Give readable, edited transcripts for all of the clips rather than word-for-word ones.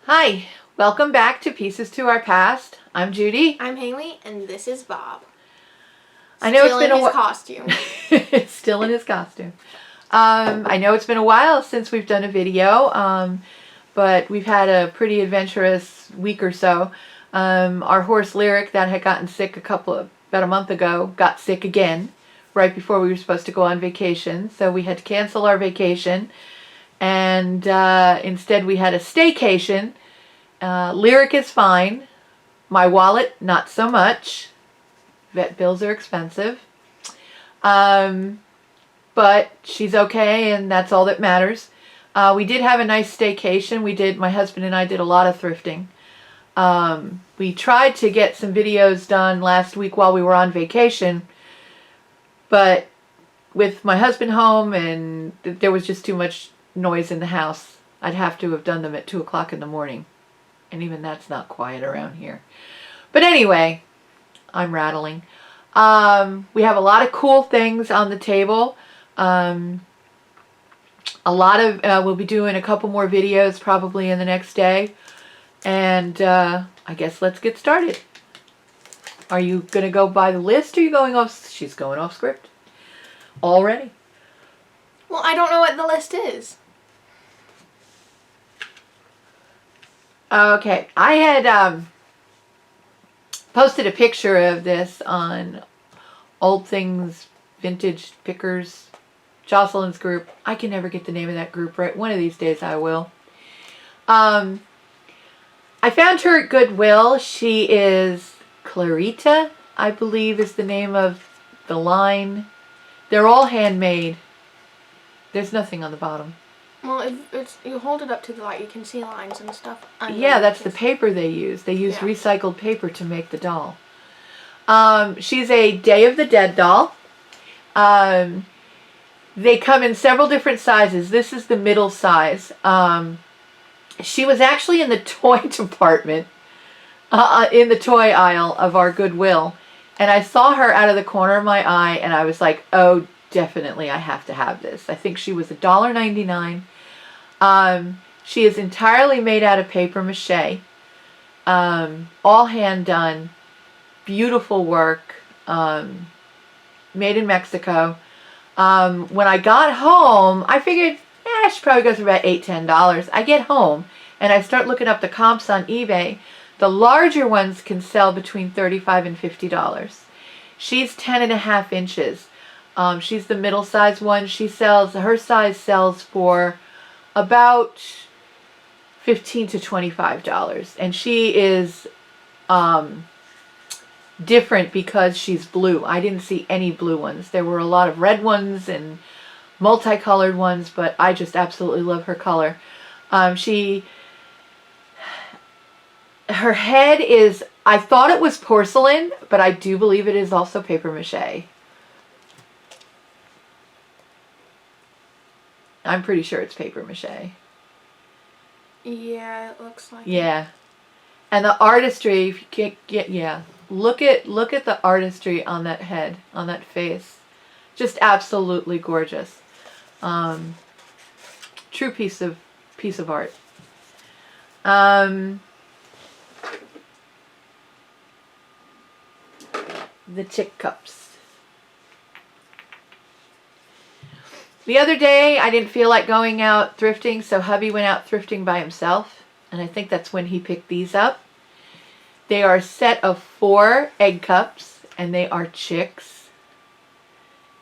Hi, welcome back to Pieces to Our Past. I'm Judy. I'm Haley, and this is Bob. I know Still it's been in his costume. Still in his costume. I know it's been a while since we've done a video, but we've had a pretty adventurous week or so. Our horse Lyric, that had gotten sick about a month ago, got sick again right before we were supposed to go on vacation. So we had to cancel our vacation, and instead we had a staycation. Lyric is fine. My wallet, not so much. Vet bills are expensive. But she's okay, and that's all that matters. We did have a nice staycation. My husband and I did a lot of thrifting. We tried to get some videos done last week while we were on vacation, but with my husband home and there was just too much noise in the house. I'd have to have done them at 2 o'clock in the morning. And even that's not quiet around here. But anyway, I'm rattling. We have a lot of cool things on the table. We'll be doing a couple more videos probably in the next day. And I guess let's get started. Are you going to go by the list or are you going off? She's going off script already. Well, I don't know what the list is. Okay, I had posted a picture of this on Old Things Vintage Pickers, Jocelyn's group. I can never get the name of that group right. One of these days I will. I found her at Goodwill. She is Clarita, I believe is the name of the line. They're all handmade. There's nothing on the bottom. Well, if you hold it up to the light, you can see lines and stuff. Yeah, that's the paper they use. They use recycled paper to make the doll. She's a Day of the Dead doll. They come in several different sizes. This is the middle size. She was actually in the toy department, in the toy aisle of our Goodwill. And I saw her out of the corner of my eye, and I was like, oh, definitely I have to have this. I think she was $1.99. She is entirely made out of paper mache, all hand done, beautiful work, made in Mexico. When I got home, I figured, she probably goes for about $8–10. I get home and I start looking up the comps on eBay. The larger ones can sell between $35 and $50. She's 10.5 inches. She's the middle size one. Her size sells for about $15 to $25. And she is different because she's blue. I didn't see any blue ones. There were a lot of red ones and multicolored ones, but I just absolutely love her color. Her head is, I thought it was porcelain, but I do believe it is also paper mache. I'm pretty sure it's paper mache. Yeah, it looks like it. And the artistry, if you can't look at the artistry on that head, on that face. Just absolutely gorgeous. True piece of art. The chick cups. The other day, I didn't feel like going out thrifting, so hubby went out thrifting by himself, and I think that's when he picked these up. They are a set of 4 egg cups, and they are chicks.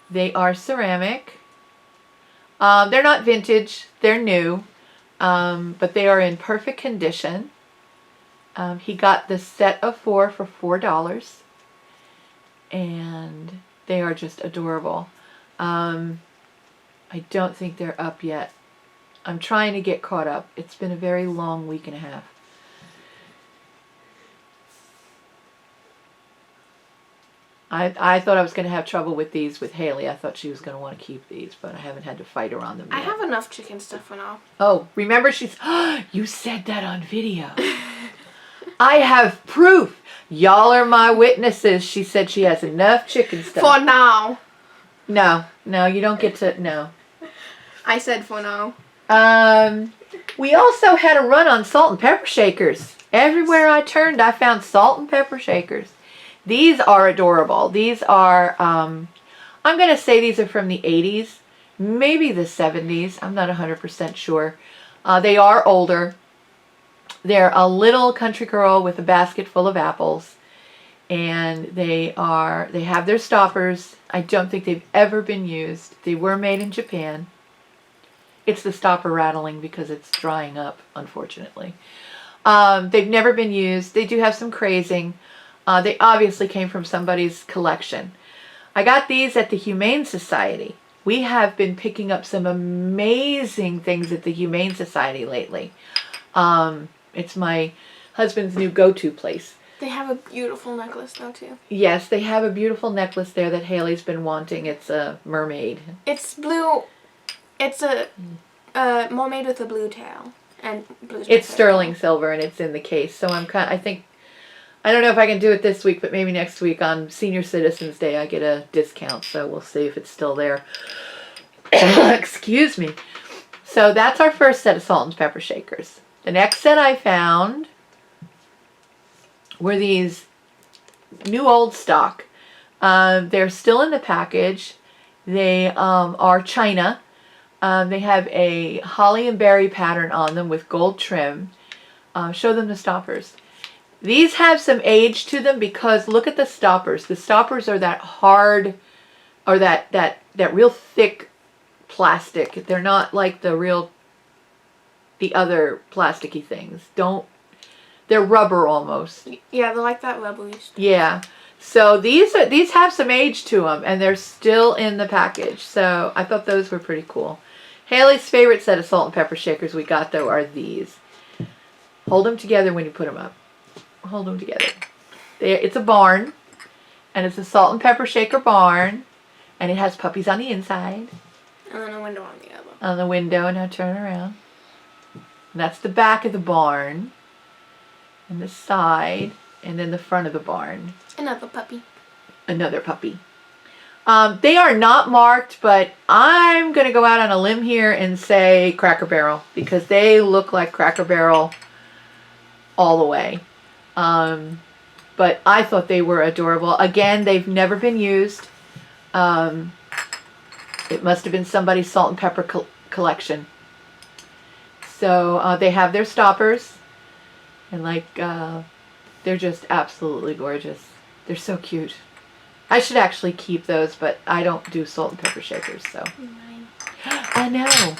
They are ceramic. They're not vintage, they're new, but they are in perfect condition. He got the set of 4 for $4, and they are just adorable. I don't think they're up yet. I'm trying to get caught up. It's been a very long week and a half. I thought I was going to have trouble with these with Haley. I thought she was going to want to keep these, but I haven't had to fight her on them yet. I have enough chicken stuff for now. Oh, remember you said that on video. I have proof. Y'all are my witnesses. She said she has enough chicken stuff. For now. No, you don't get to, no. I said for now. We also had a run on salt and pepper shakers. Everywhere I turned, I found salt and pepper shakers. These are adorable. These are, I'm going to say these are from the 80s, maybe the 70s. I'm not 100% sure. They are older. They're a little country girl with a basket full of apples. And they have their stoppers. I don't think they've ever been used. They were made in Japan. It's the stopper rattling because it's drying up, unfortunately. They've never been used. They do have some crazing. They obviously came from somebody's collection. I got these at the Humane Society. We have been picking up some amazing things at the Humane Society lately. It's my husband's new go-to place. They have a beautiful necklace though too. Yes, they have a beautiful necklace there that Haley's been wanting. It's a mermaid. It's blue. It's a mermaid with a blue tail and blue. It's sterling silver and it's in the case. So I think I don't know if I can do it this week, but maybe next week on Senior Citizens Day I get a discount. So we'll see if it's still there. Excuse me. So that's our first set of salt and pepper shakers. The next set I found were these new old stock. They're still in the package. They are China. They have a holly and berry pattern on them with gold trim. Show them the stoppers. These have some age to them because look at the stoppers. The stoppers are that hard or that real thick plastic. They're not like the other plasticky things. They're rubber almost. Yeah, they're like that rubbery stuff. Yeah. So these have some age to them, and they're still in the package. So I thought those were pretty cool. Haley's favorite set of salt and pepper shakers we got, though, are these. Hold them together when you put them up. Hold them together. It's a barn, and it's a salt and pepper shaker barn, and it has puppies on the inside. And then a window on the other. On the window, now turn around. And that's the back of the barn. And the side, and then the front of the barn. Another puppy. Another puppy. They are not marked, but I'm going to go out on a limb here and say Cracker Barrel because they look like Cracker Barrel all the way. But I thought they were adorable. Again, they've never been used. It must have been somebody's salt and pepper collection. So they have their stoppers. And they're just absolutely gorgeous. They're so cute. I should actually keep those, but I don't do salt and pepper shakers, so. I know.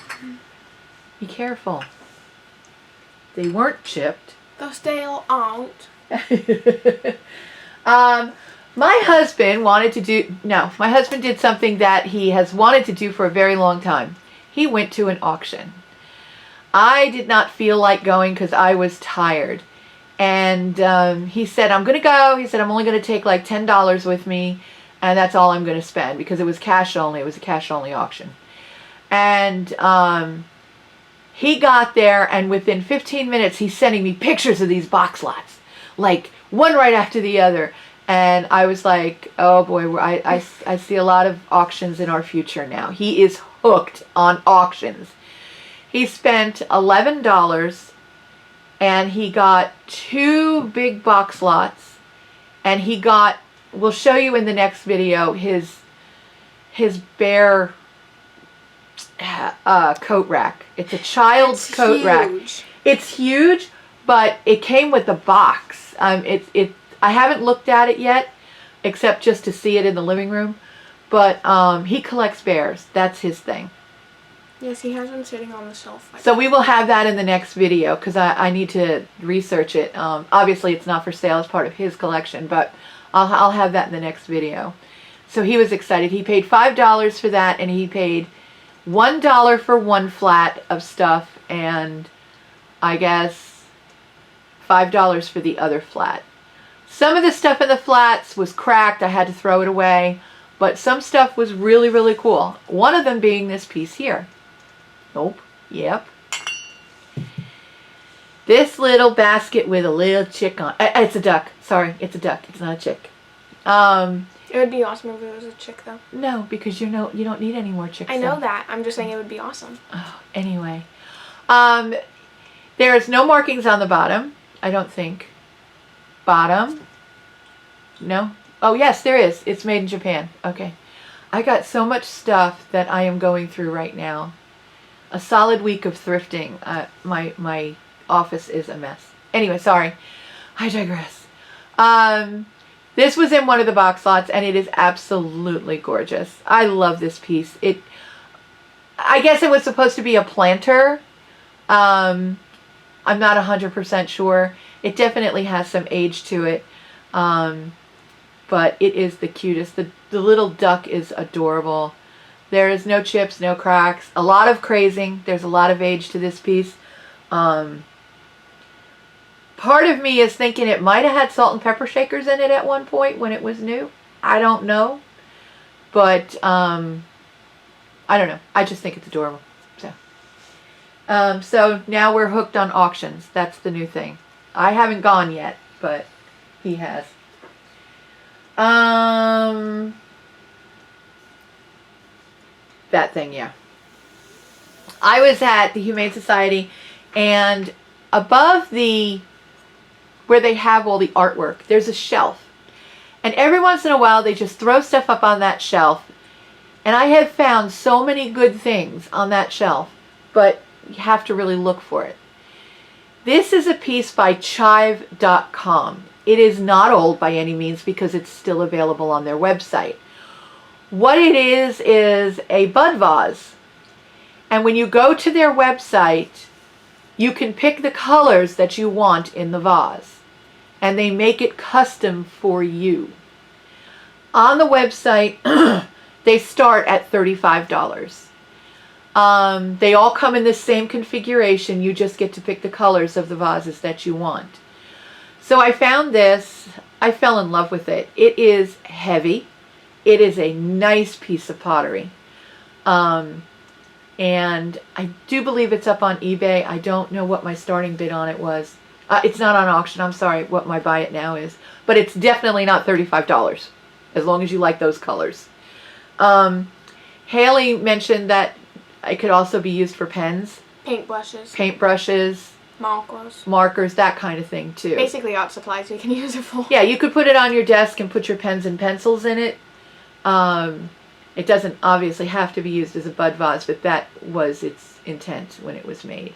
Be careful. They weren't chipped. They still aren't. My husband my husband did something that he has wanted to do for a very long time. He went to an auction. I did not feel like going because I was tired. And he said, I'm going to go. He said, I'm only going to take like $10 with me. And that's all I'm going to spend because it was cash only. It was a cash only auction. And he got there and within 15 minutes, he's sending me pictures of these box lots. Like one right after the other. And I was like, oh boy, I see a lot of auctions in our future now. He is hooked on auctions. He spent $11 and he got 2 big box lots and he got, we'll show you in the next video, his bear coat rack. It's a child's coat rack. It's huge, but it came with a box. I haven't looked at it yet, except just to see it in the living room. But he collects bears. That's his thing. Yes, he has one sitting on the shelf. So we will have that in the next video because I need to research it. Obviously, it's not for sale. It's part of his collection, but I'll have that in the next video. So he was excited. He paid $5 for that, and he paid $1 for one flat of stuff, and I guess $5 for the other flat. Some of the stuff in the flats was cracked. I had to throw it away, but some stuff was really, really cool. One of them being this piece here. Nope. Yep. This little basket with a little chick on. It's a duck. Sorry, it's a duck. It's not a chick. It would be awesome if it was a chick, though. No, because you don't need any more chicks. I know that. I'm just saying it would be awesome. Oh, anyway, There's no markings on the bottom, I don't think. Bottom? No? Oh, yes, there is. It's made in Japan. Okay. I got so much stuff that I am going through right now. A solid week of thrifting. My office is a mess. Anyway, sorry. I digress. This was in one of the box lots, and it is absolutely gorgeous. I love this piece. I guess it was supposed to be a planter. I'm not 100% sure. It definitely has some age to it. But it is the cutest. The little duck is adorable. There is no chips, no cracks. A lot of crazing. There's a lot of age to this piece. Part of me is thinking it might have had salt and pepper shakers in it at one point when it was new. I don't know. But, I don't know. I just think it's adorable. So now we're hooked on auctions. That's the new thing. I haven't gone yet, but he has. That thing, yeah. I was at the Humane Society, and above where they have all the artwork, there's a shelf. And every once in a while, they just throw stuff up on that shelf. And I have found so many good things on that shelf, but you have to really look for it. This is a piece by Chive.com. It is not old by any means because it's still available on their website. What it is a bud vase. And when you go to their website, you can pick the colors that you want in the vase. And they make it custom for you. On the website, they start at $35. They all come in the same configuration. You just get to pick the colors of the vases that you want. So I found this. I fell in love with it. It is heavy. It is a nice piece of pottery. And I do believe it's up on eBay. I don't know what my starting bid on it was. It's not on auction. I'm sorry what my buy it now is. But it's definitely not $35, as long as you like those colors. Haley mentioned that it could also be used for pens. Paintbrushes. Markers, that kind of thing too. Basically art supplies you can use it for. Yeah, you could put it on your desk and put your pens and pencils in it. It doesn't obviously have to be used as a bud vase, but that was its intent when it was made.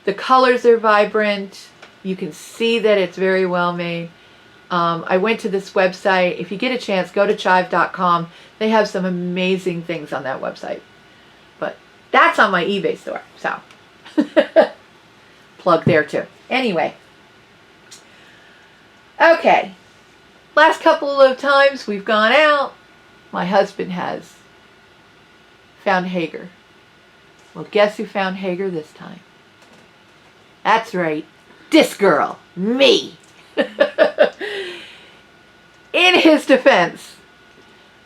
The colors are vibrant. You can see that it's very well made. I went to this website. If you get a chance, go to chive.com. They have some amazing things on that website. But that's on my eBay store, so plug there too. Anyway, okay. Last couple of times we've gone out, my husband has found Haeger. Well, guess who found Haeger this time? That's right, this girl, me. In his defense,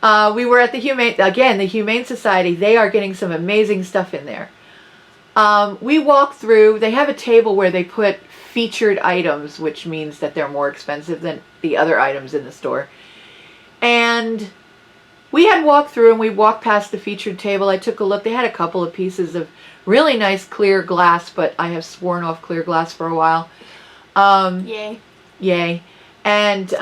we were at the Humane Society. They are getting some amazing stuff in there. We walked through. They have a table where they put featured items, which means that they're more expensive than the other items in the store. And we had walked through, and we walked past the featured table. I took a look. They had a couple of pieces of really nice clear glass, but I have sworn off clear glass for a while. Yay. And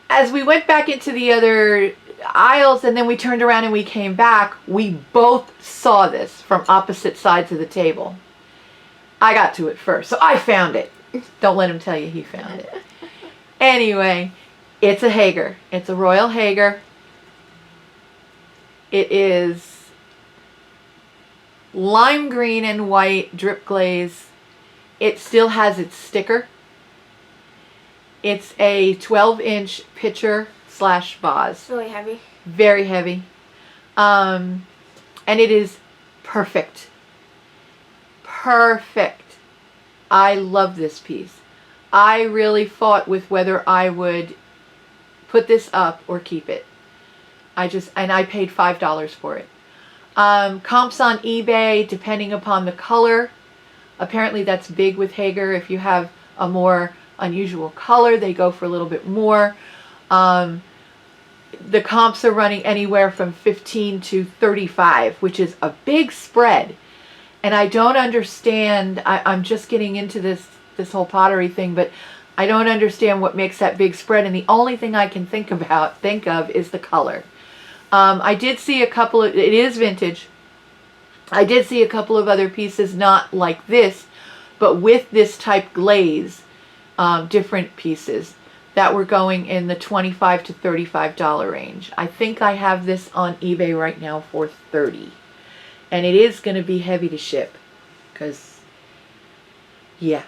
as we went back into the other aisles and then we turned around and we came back, we both saw this from opposite sides of the table. I got to it first, so I found it. Don't let him tell you he found it. Anyway, it's a Haeger. It's a Royal Haeger. It is lime green and white drip glaze. It still has its sticker. It's a 12-inch pitcher / vase. Really heavy. Very heavy. And it is perfect. Perfect. I love this piece. I really fought with whether I would put this up or keep it. And I paid $5 for it. Comps on eBay, depending upon the color. Apparently that's big with Haeger. If you have a more unusual color, they go for a little bit more. the comps are running anywhere from 15 to 35, which is a big spread. And I don't understand, I'm just getting into this whole pottery thing, but I don't understand what makes that big spread. And the only thing I can think of is the color. I did see a couple of, it is vintage. I did see a couple of other pieces, not like this, but with this type glaze, different pieces that were going in the $25 to $35 range. I think I have this on eBay right now for $30. And it is going to be heavy to ship because, yeah.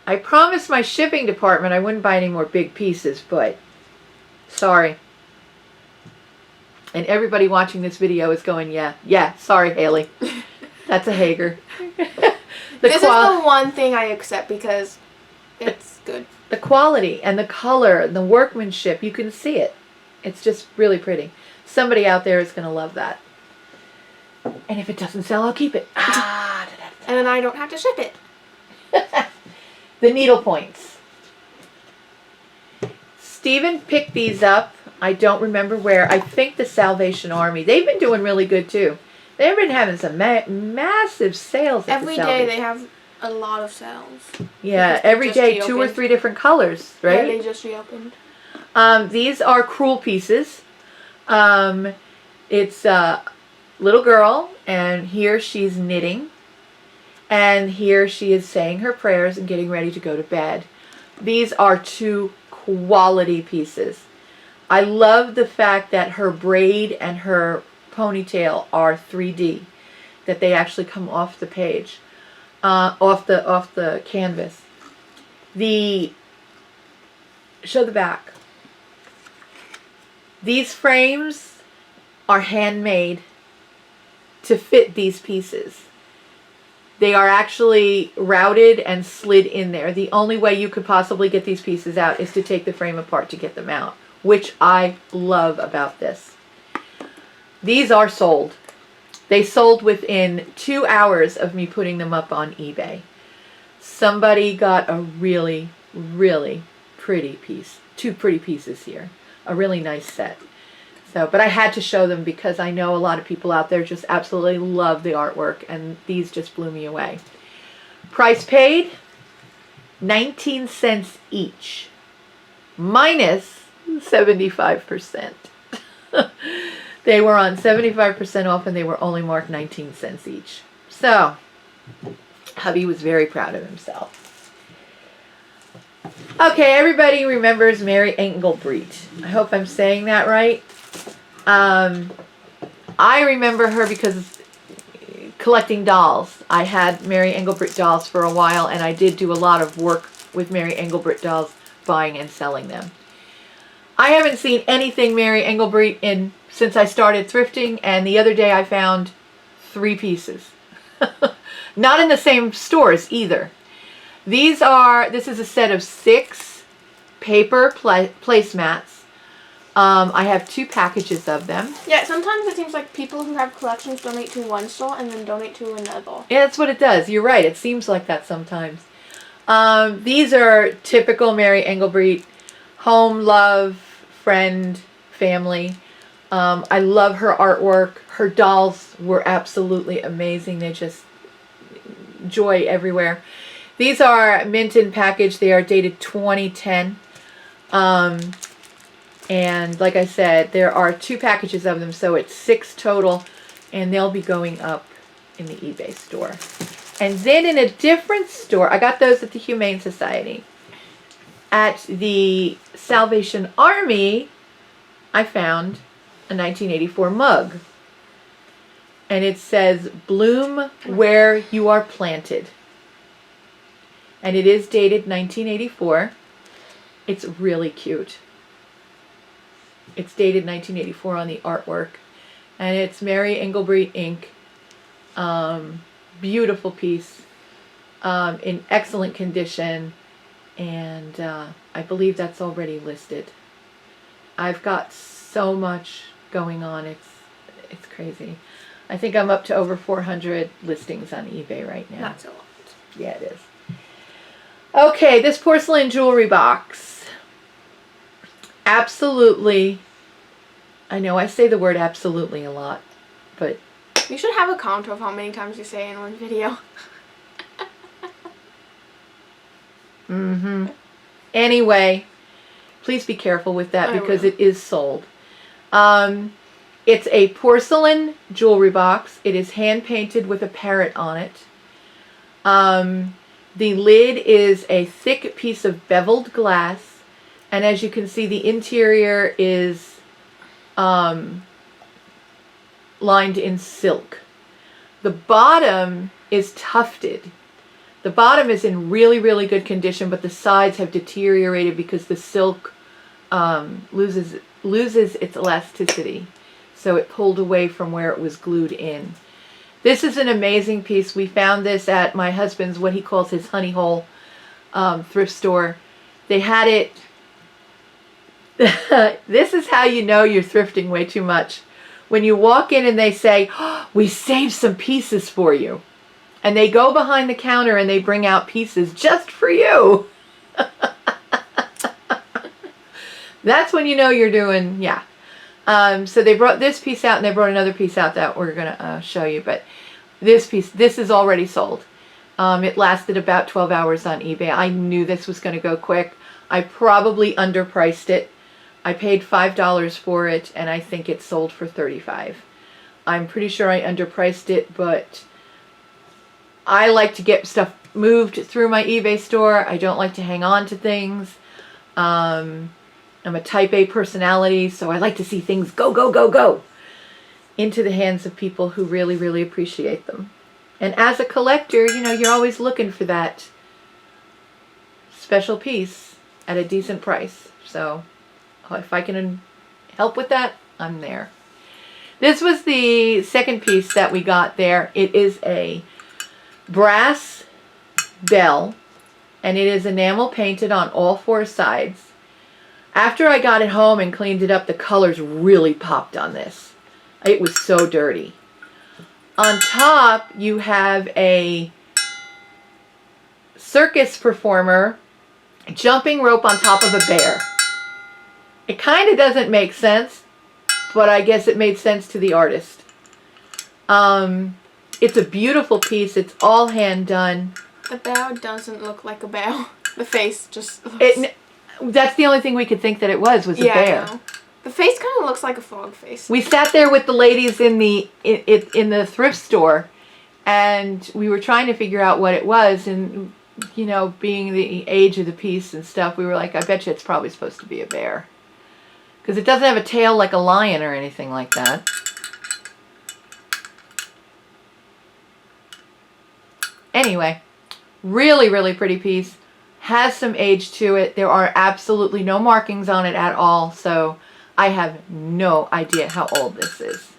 I promised my shipping department I wouldn't buy any more big pieces, but sorry. And everybody watching this video is going, yeah, sorry, Haley. That's a Haeger. This is the one thing I accept because it's good. The quality and the color and the workmanship, you can see it. It's just really pretty. Somebody out there is going to love that. And if it doesn't sell, I'll keep it. And then I don't have to ship it. The needle points. Stephen picked these up. I don't remember where. I think the Salvation Army. They've been doing really good too. They've been having some massive sales at every day. They have a lot of sales. Yeah, every day, 2 or 3 different colors, right? Yeah, they just reopened. These are crewel pieces. It's a little girl, and here she's knitting, and here she is saying her prayers and getting ready to go to bed. These are 2 quality pieces. I love the fact that her braid and her ponytail are 3D, that they actually come off the page, off the canvas. Show the back. These frames are handmade to fit these pieces. They are actually routed and slid in there. The only way you could possibly get these pieces out is to take the frame apart to get them out, which I love about this. These are sold. They sold within 2 hours of me putting them up on eBay. Somebody got a really, really pretty piece. 2 pretty pieces here. A really nice set. So, but I had to show them because I know a lot of people out there just absolutely love the artwork, and these just blew me away. Price paid, 19 cents each, minus 75%. They were on 75% off, and they were only marked 19 cents each. So, hubby was very proud of himself. Okay, everybody remembers Mary Engelbert. I hope I'm saying that right. I remember her because collecting dolls. I had Mary Engelbert dolls for a while, and I did do a lot of work with Mary Engelbert dolls, buying and selling them. I haven't seen anything Mary Engelbert since I started thrifting, and the other day I found 3 pieces. Not in the same stores either. This is a set of 6 paper placemats. I have 2 packages of them. Yeah, sometimes it seems like people who have collections donate to one store and then donate to another. Yeah, that's what it does. You're right. It seems like that sometimes. These are typical Mary Engelbert, home, love, friend, family. I love her artwork. Her dolls were absolutely amazing. They just joy everywhere. These are mint in package. They are dated 2010. And like I said, there are 2 packages of them, so it's 6 total, and they'll be going up in the eBay store. And then in a different store, I got those at the Humane Society. At the Salvation Army, I found a 1984 mug. And it says, "Bloom where you are planted." And it is dated 1984. It's really cute. It's dated 1984 on the artwork. And it's Mary Engelbert ink. Beautiful piece. In excellent condition. And I believe that's already listed. I've got so much going on. It's crazy. I think I'm up to over 400 listings on eBay right now. That's a lot. Yeah, it is. Okay, this porcelain jewelry box. Absolutely I know I say the word absolutely a lot, but You should have a count of how many times you say in one video. anyway, please be careful with that I because will. it is sold. It's a porcelain jewelry box. It is hand painted with a parrot on it. The lid is a thick piece of beveled glass, and as you can see, the interior is lined in silk. The bottom is tufted. The bottom is in really, really good condition, but the sides have deteriorated because the silk loses its elasticity. So it pulled away from where it was glued in. This is an amazing piece. We found this at my husband's, what he calls his honey hole thrift store. They had it. This is how you know you're thrifting way too much. When you walk in and they say, oh, we saved some pieces for you. And they go behind the counter and they bring out pieces just for you. That's when you know you're doing, yeah. So they brought this piece out and they brought another piece out that we're going to show you. But this piece, this is already sold. It lasted about 12 hours on eBay. I knew this was going to go quick. I probably underpriced it. I paid $5 for it and I think it sold for $35. I'm pretty sure I underpriced it, but I like to get stuff moved through my eBay store. I don't like to hang on to things. I'm a type A personality, so I like to see things go, go, go, go into the hands of people who really, really appreciate them. And as a collector, you know, you're always looking for that special piece at a decent price. So if I can help with that, I'm there. This was the second piece that we got there. It is a brass bell, and it is enamel painted on all four sides. After I got it home and cleaned it up, the colors really popped on this. It was so dirty. On top, you have a circus performer jumping rope on top of a bear. It kind of doesn't make sense, but I guess it made sense to the artist. It's a beautiful piece. It's all hand done. The bow doesn't look like a bow. The face just looks... That's the only thing we could think that it was a bear. I know. The face kind of looks like a frog face. We sat there with the ladies in the thrift store, and we were trying to figure out what it was. And you know, being the age of the piece and stuff, we were like, I bet you it's probably supposed to be a bear, because it doesn't have a tail like a lion or anything like that. Anyway, really, really pretty piece. Has some age to it. There are absolutely no markings on it at all, so I have no idea how old this is.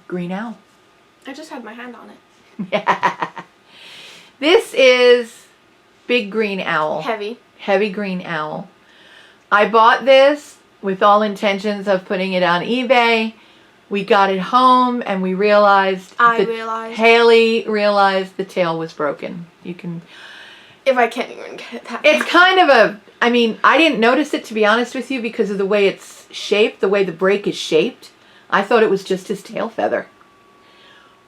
Green owl. I just had my hand on it. Yeah. This is big green owl. Heavy. Heavy green owl. I bought this with all intentions of putting it on eBay. We got it home and we realized... Haley realized the tail was broken. You can... If I can't even get it that It's kind of a... I mean, I didn't notice it, to be honest with you, because of the way it's shaped, the way the break is shaped. I thought it was just his tail feather.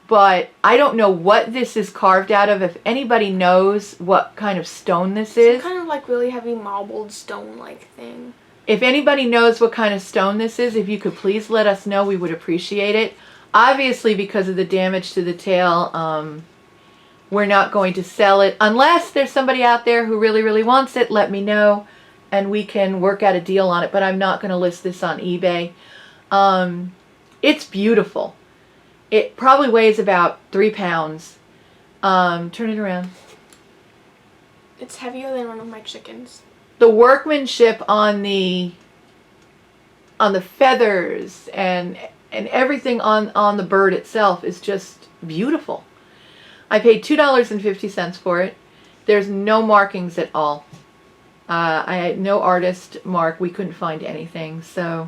But I don't know what this is carved out of. If anybody knows what kind of stone this is... Some kind of like really heavy marbled stone-like thing. If anybody knows what kind of stone this is, if you could please let us know, we would appreciate it. Obviously, because of the damage to the tail, we're not going to sell it. Unless there's somebody out there who really, really wants it, let me know, and we can work out a deal on it. But I'm not going to list this on eBay. It's beautiful. It probably weighs about 3 pounds. Turn it around. It's heavier than one of my chickens. The workmanship on the feathers and everything on the bird itself is just beautiful. I paid $2.50 for it. There's no markings at all. I had no artist mark. We couldn't find anything. So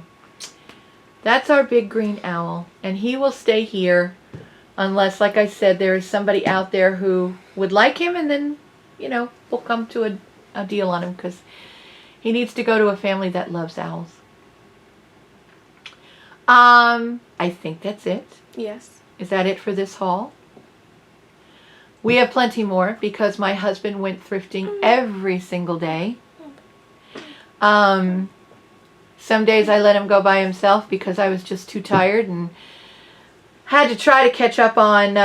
that's our big green owl, and he will stay here unless, like I said, there is somebody out there who would like him, and then, you know, we'll come to a deal on him because he needs to go to a family that loves owls. I think that's it. Yes. Is that it for this haul? We have plenty more because my husband went thrifting every single day. Some days I let him go by himself because I was just too tired and had to try to catch up on,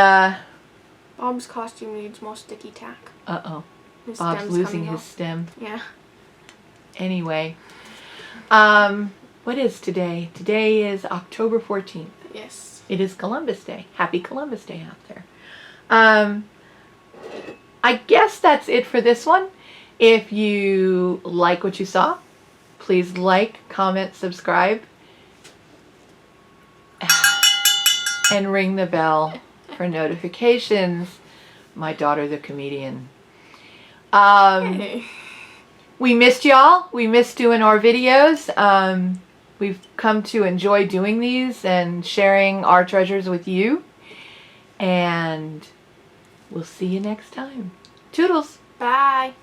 Bob's costume needs more sticky tack. uh-oh. His Bob's stem's losing coming his off. stem. Yeah. Anyway. What is today? Today is October 14th. Yes. It is Columbus Day. Happy Columbus Day out there. I guess that's it for this one. If you like what you saw, please like, comment, subscribe, and ring the bell for notifications. My daughter, the comedian. Hey. We missed y'all. We missed doing our videos. We've come to enjoy doing these and sharing our treasures with you. And we'll see you next time. Toodles. Bye.